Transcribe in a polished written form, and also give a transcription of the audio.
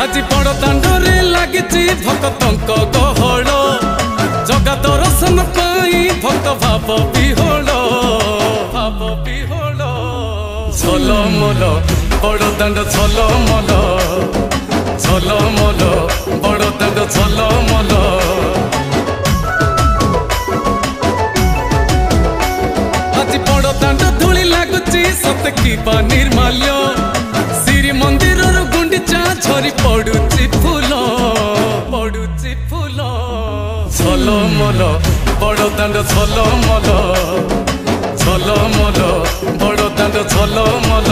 আজি बड़ दांडरे लागिची भक्तंक गहळ जगा दर्शन पाई भक्त भाव विहोल झलमल बड़ दांड झलमल झलमल बड़ दांड झलमल আজি बड़ दांड धूली लागुची सत की निर्माल्य श्री मंदिर गुंडीचा झरी पड़ुची फूल झलमल बड़ दांड झलमल झलमल बड़ दांड झलमल।